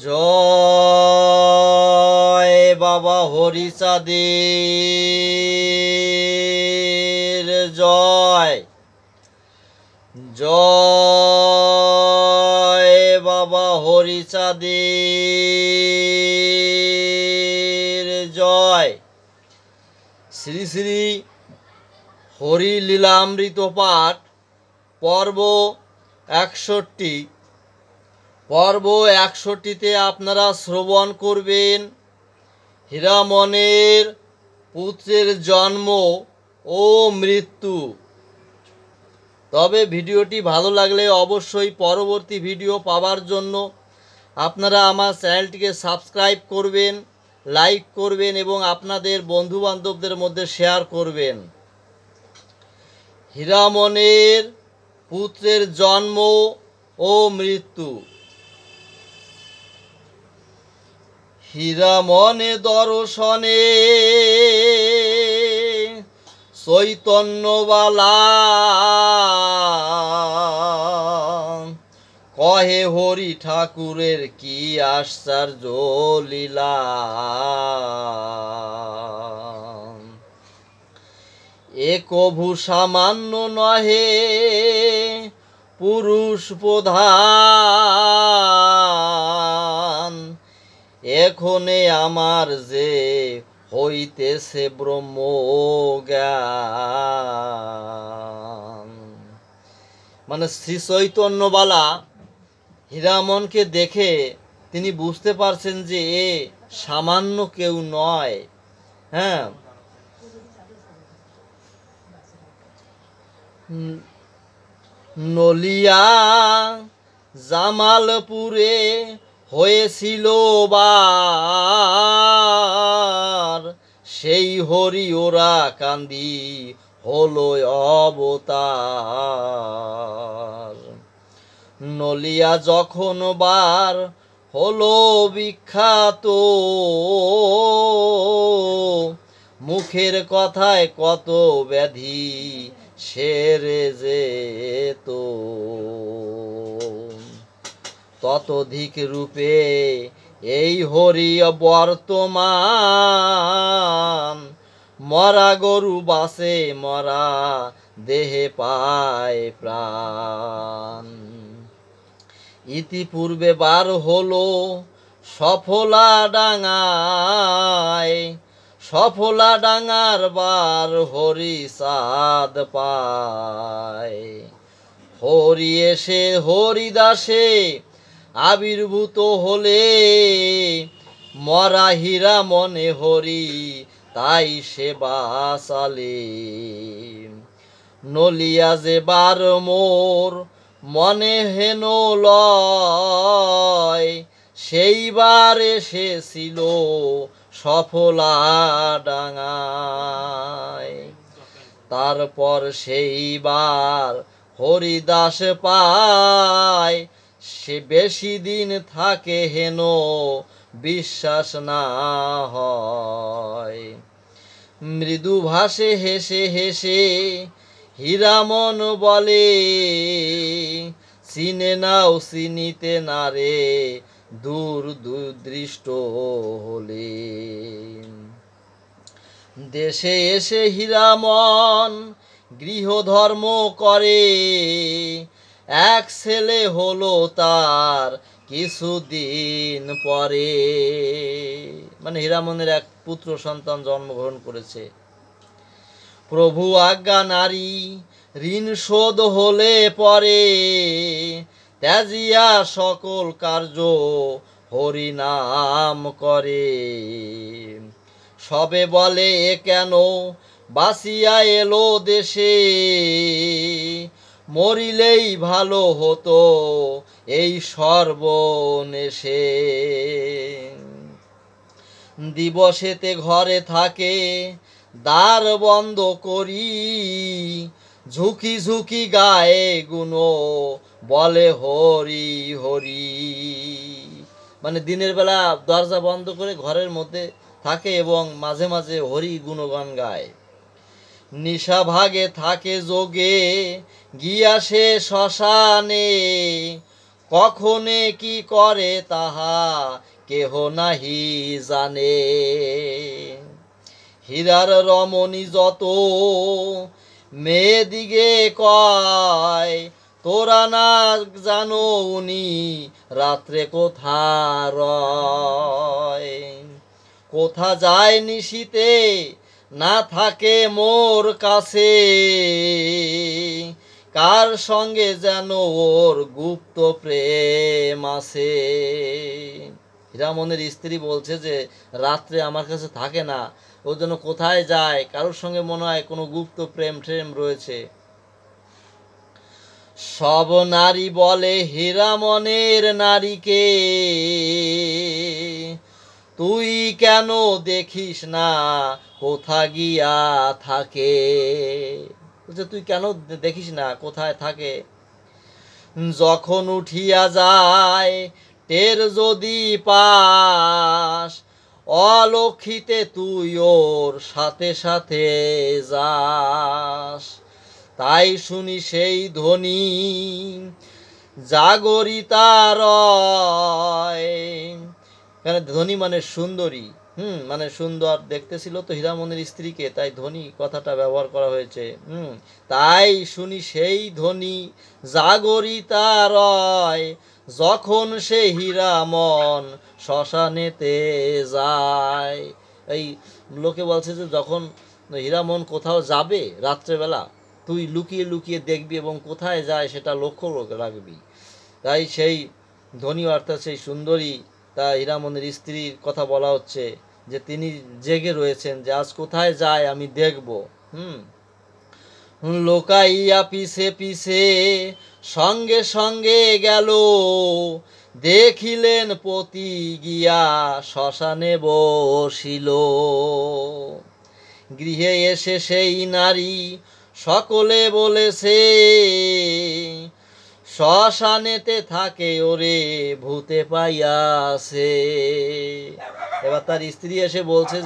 জয় বাবা হরিচাঁদের জয়। জয় বাবা হরিচাঁদের জয়। শ্রী শ্রী হরি লীলামৃত পাঠ পর্ব 61। পর্ব 61তে আপনারা শ্রবণ করবেন হীরামনের পুত্রের জন্ম ও মৃত্যু। তবে ভিডিওটি ভালো লাগলে অবশ্যই পরবর্তী ভিডিও পাওয়ার জন্য আপনারা আমার চ্যানেলটিকে সাবস্ক্রাইব করবেন, লাইক করবেন এবং আপনাদের বন্ধুবান্ধবদের মধ্যে শেয়ার করবেন। হীরামনের পুত্রের জন্ম ও মৃত্যু। হীরামনে দর্শনে চৈতন্যবালা কহে হরি ঠাকুরের কি আশ্চর্য লীলা। এ কভু সামান্য নহে পুরুষ প্রধান, এখনে আমার যে হইতেছে ব্রহ্মজ্ঞান। মানে শ্রী চৈতন্যবালা হীরামনকে দেখে তিনি বুঝতে পারছেন যে এ সামান্য কেউ নয়। হ্যাঁ, নলিয়া জামালপুরে হয়েছিল বার, সেই হরি ওরা কান্দি হলো অবতার। নলিয়া যখন বার হলো বিখ্যাত, মুখের কথায় কত ব্যাধি সেরে যেত। ততোধিক রূপে এই হরি বর্তমান, মরা গরু বাসে মরা দেহে পায় প্রাণ। ইতিপূর্বে বার হলো সফলা ডাঙায়, সফলা ডাঙার বার হরি চাঁদ পায়। হরি এসে হরিদাসে আবির্ভূত হলে, মরা হীরামনে হরি তাই সে বাঁচালে। নলিয়া যে বার মোর মনে হেন লয়, সেইবার এসেছিল সফলা ডাঙায়। তারপর সেইবার হরিদাস পায়, সে বেশি দিন থাকে হেন বিশ্বাস না হয়। মৃদু ভাষে হেসে হেসে হীরামন বলে, চিনে নাও চিনিতে না রে দূর দুদৃষ্ট হলে। দেশে এসে হীরামন গৃহধর্ম করে, এক ছেলে হলো তার কিছুদিন পরে। মানে হীরামনের এক পুত্র সন্তান জন্মগ্রহণ করেছে। প্রভু আজ্ঞা নারী ঋণ শোধ হলে পরে, ত্যাজিয়া সকল কার্য হরি নাম করে। সবে বলে এ কেন বাসিয়া এলো দেশে, মরিলেই ভালো হতো এই সর্বনেশে। দিবসেতে ঘরে থাকে দ্বার বন্ধ করি, ঝুঁকি ঝুঁকি গায়ে গুণ বলে হরি হরি। মানে দিনের বেলা দরজা বন্ধ করে ঘরের মধ্যে থাকে এবং মাঝে মাঝে হরি গুণগান গায়। নিশা ভাগে থাকে যোগে গিয়া সে শ্মশানে, কখনে কি করে তাহা কেহ নাহি জানে। হীরার রমণী যত মেয়েদিগে কয়, তোরা না জানো উনি রাত্রে কোথা রয়। কোথা যায় নিশীতে না থাকে মোর কাছে, কার সঙ্গে যেন ওর গুপ্ত প্রেম আছে। হীরামনের স্ত্রী বলছে যে রাত্রে আমার কাছে থাকে না, ও যেন কোথায় যায়, কারোর সঙ্গে মনে হয় কোনো গুপ্ত প্রেম ট্রেম রয়েছে। সব নারী বলে হীরামনের নারীকে, তুই কেন দেখিস না কোথা গিয়া থাকে। তুই কেন দেখিস না কোথায় থাকে। যখন উঠিয়া যায় টের যদি পাস, অলক্ষিতে তুই ওর সাথে সাথে যাস। তাই শুনি সেই ধ্বনি জাগরিতা রয়। কেন ধ্বনি মানে সুন্দরী, মানে সুন্দর দেখতে ছিল তো হীরামনের স্ত্রীকে, তাই ধ্বনি কথাটা ব্যবহার করা হয়েছে। তাই শুনি সেই ধ্বনি জাগরিতা রয়, যখন সে হীরামন শ্মশানেতে যায়। এই লোকে বলছে যে যখন হীরামন কোথাও যাবে রাত্রেবেলা, তুই লুকিয়ে লুকিয়ে দেখবি এবং কোথায় যায় সেটা লক্ষ্য রাখবি। তাই সেই ধ্বনি অর্থাৎ সেই সুন্দরী, তা হীরামনের স্ত্রীর কথা বলা হচ্ছে যে তিনি জেগে রয়েছেন যে আজ কোথায় যায় আমি দেখব। লোকাইয়া পিছে পিছে সঙ্গে সঙ্গে গেল, দেখিলেন পতি গিয়া শ্মশানে বসিল। গৃহে এসে সেই নারী সকলে বলেছে, শ্মশানেতে থাকে ওরে ভূতে পাইয়াছে। এবার তার স্ত্রী এসে বলছে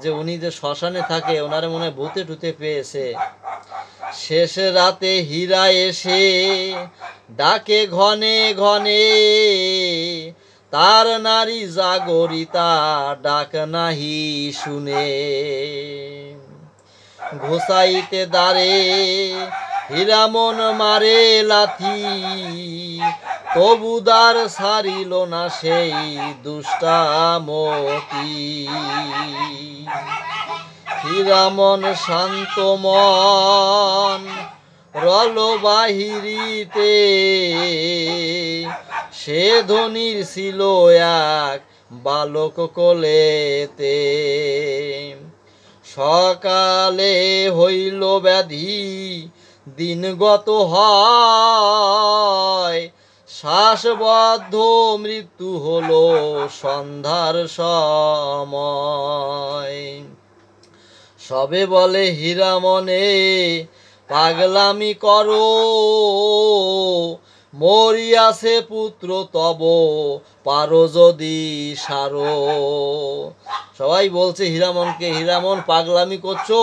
যে উনি যে শ্মশানে থাকে ওনারে মনে হয় ভূতে টুতে পেয়েছে। শেষে রাতে হীরা এসে ডাকে ঘনে ঘনে, তার নারী জাগরিতা ডাক নাহি শুনে। ঘোষাইতে দাঁড়ে হীরামন মারে লাথি, তবু দ্বার সারিল না সেই দুষ্টামতি। হীরামন শান্ত মন রল বাহিরিতে, সে ধনির ছিল এক বালক কোলেতে। সকালে হইল ব্যাধি দিনগত হয়, শ্বাসবদ্ধ মৃত্যু হলো সন্ধ্যার সময়। সবে বলে হীরামনে পাগলামি করো, মরিয়াছে পুত্র তব পারো যদি সারো। সবাই বলছে হীরামনকে, হীরামন পাগলামি করছো,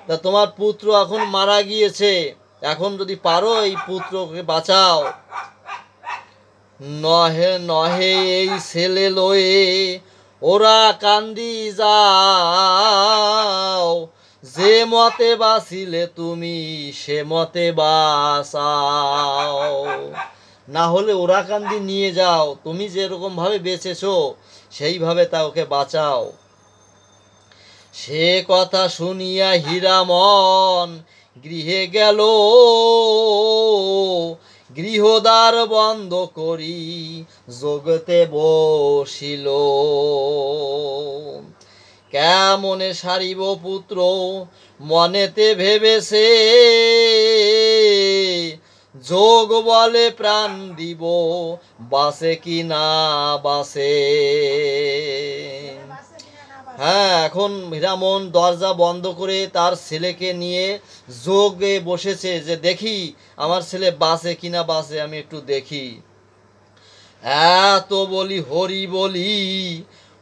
তা তোমার পুত্র এখন মারা গিয়েছে, এখন যদি পারো এই পুত্রকে বাঁচাও। নহে নহে এই ছেলে লয়ে ওরা কান্দি যাও, যে মতে বাঁচিলে তুমি সে মতে বাঁচাও। না হলে ওরা কান্দি নিয়ে যাও, তুমি যেরকম ভাবে বেঁচেছো সেইভাবে তা ওকে বাঁচাও। সে কথা শুনিয়া হীরামন গৃহে গেল, গৃহদ্বার বন্ধ করি জগতে বসিল। কেমনে সারিব পুত্র মনেতে ভেবেছে, যোগ বলে প্রাণ দিব বাসে কি না বাসে। হ্যাঁ, এখন হীরামন দরজা বন্ধ করে তার ছেলেকে নিয়ে যোগে বসেছে যে দেখি আমার ছেলে বাসে কিনা বাসে, আমি একটু দেখি। এত বলি হরি বলি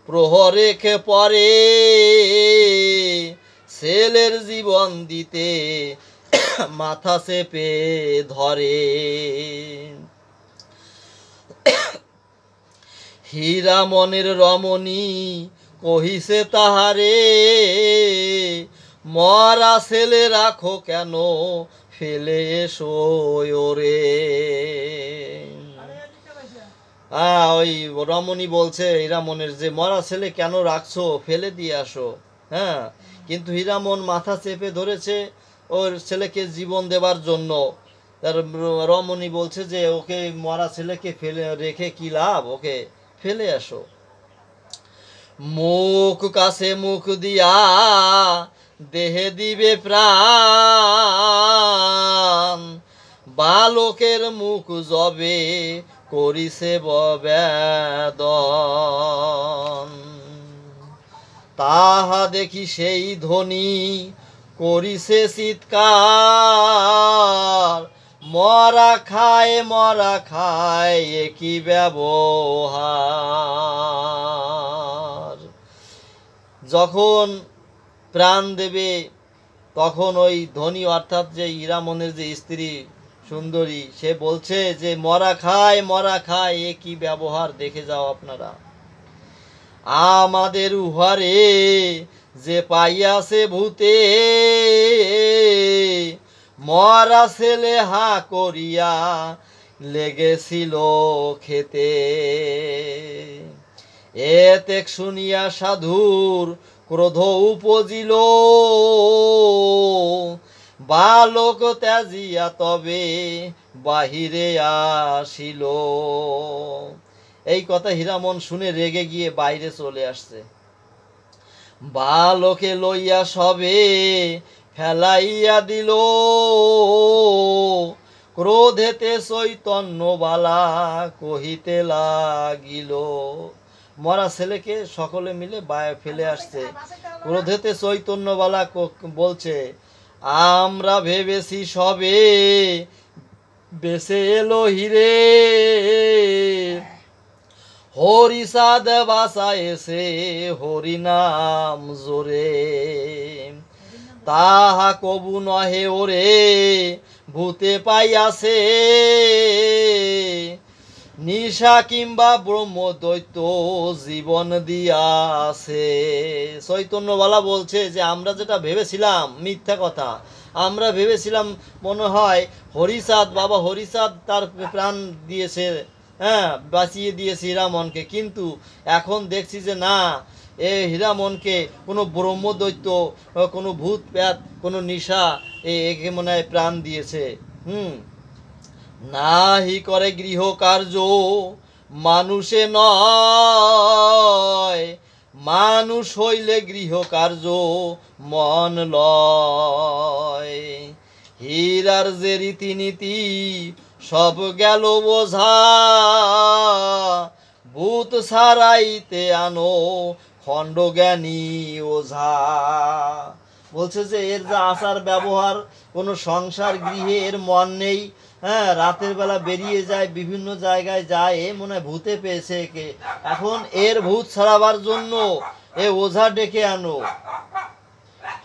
প্রহরেখে পরে, ছেলের জীবন দিতে মাথা চেপে ধরে। হীরা মনের রমণী কহিছে তাহারে, মরা ছেলে রাখো কেন ফেলে এসো ওরে। ওই রমণী বলছে হীরামনের যে মরা ছেলে কেন রাখছো, ফেলে দিয়ে আসো। হ্যাঁ, কিন্তু হীরামন মাথা চেপে ধরেছে ওর ছেলেকে জীবন দেবার জন্য। তার রমণী বলছে যে ওকে মরা ছেলেকে ফেলে রেখে কি লাভ, ওকে ফেলে আসো। মুখ কাছে মুখ দিয়া দেহে দিবে প্রাণ, বালকের মুখ জবে করিছে বেদন। তাহা দেখি সেই ধ্বনি করিছে চিৎকার, মরা খায় একই ব্যবহার। যখন প্রাণ দেবে তখন ওই ধ্বনি, অর্থাৎ যে হীরামনের যে স্ত্রী সুন্দরী, সে বলছে যে মরা খায় একই ব্যবহার, দেখে যাও আপনারা। আমাদের উহারে যে পাইয়াছে ভূতে, মরা ছেলে হা করিয়া লেগেছিল খেতে। এতে শুনিয়া সাধুর ক্রোধ উপজিল, বালক ত্যাজিয়া তবে বাহিরে আসিল। এই কথা হীরামন শুনে রেগে গিয়ে বাইরে চলে আসছে। বালকে লইয়া সবে ফেলাইয়া দিল, ক্রোধেতে চৈতন্য বালা কহিতে লাগিল। মরা ছেলেকে সকলে মিলে ফেলে আসছে। ক্রোধেতে চৈতন্য বালা বলছে, আমরা ভেবেছি সবে বেঁচে এলো হিরে, হরিচাঁদ বাসা এসে হরিনাম জোরে। তাহা কবু নহে ওরে ভূতে পাইয়াছে, নিশা কিংবা ব্রহ্ম দৈত্য জীবন দিয়াছে। চৈতন্যবালা বলছে যে আমরা যেটা ভেবেছিলাম মিথ্যা কথা। আমরা ভেবেছিলাম মনে হয় হরিচাঁদ, বাবা হরিচাঁদ তার প্রাণ দিয়েছে, হ্যাঁ, বাঁচিয়ে দিয়েছে হীরামনকে, কিন্তু এখন দেখছি যে না, এ হীরামনকে কোনো ব্রহ্মদৈত্য, কোনো ভূত প্যাত, কোনো নিশা একে মনে হয় প্রাণ দিয়েছে। নাহি করে গৃহ কার্য মানুষে নয়, মানুষ হইলে গৃহ কার্য মন লয়। হীরার যে রীতিনীতি সব গেল বোঝা, ভূত ছাড়াইতে আনো খণ্ডজ্ঞানী ওঝা। বলছে যে এর যে আচার ব্যবহার, কোনো সংসার গৃহে এর মন নেই। হ্যাঁ, রাতের বেলা বেরিয়ে যায়, বিভিন্ন জায়গায় যায়, এ মনে হয় ভূতে পেয়েছে একে। এখন এর ভূত ছাড়াবার জন্য এ ওঝা ডেকে আনো।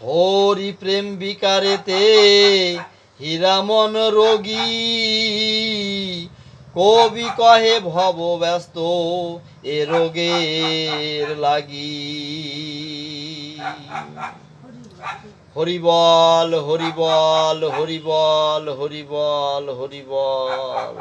হরি প্রেম বিকারেতে হীরামন রোগী, কবি কহে ভব ব্যস্ত এ রোগের লাগি। হরিবল হরিবল হরিবল হরিবল হরিবল।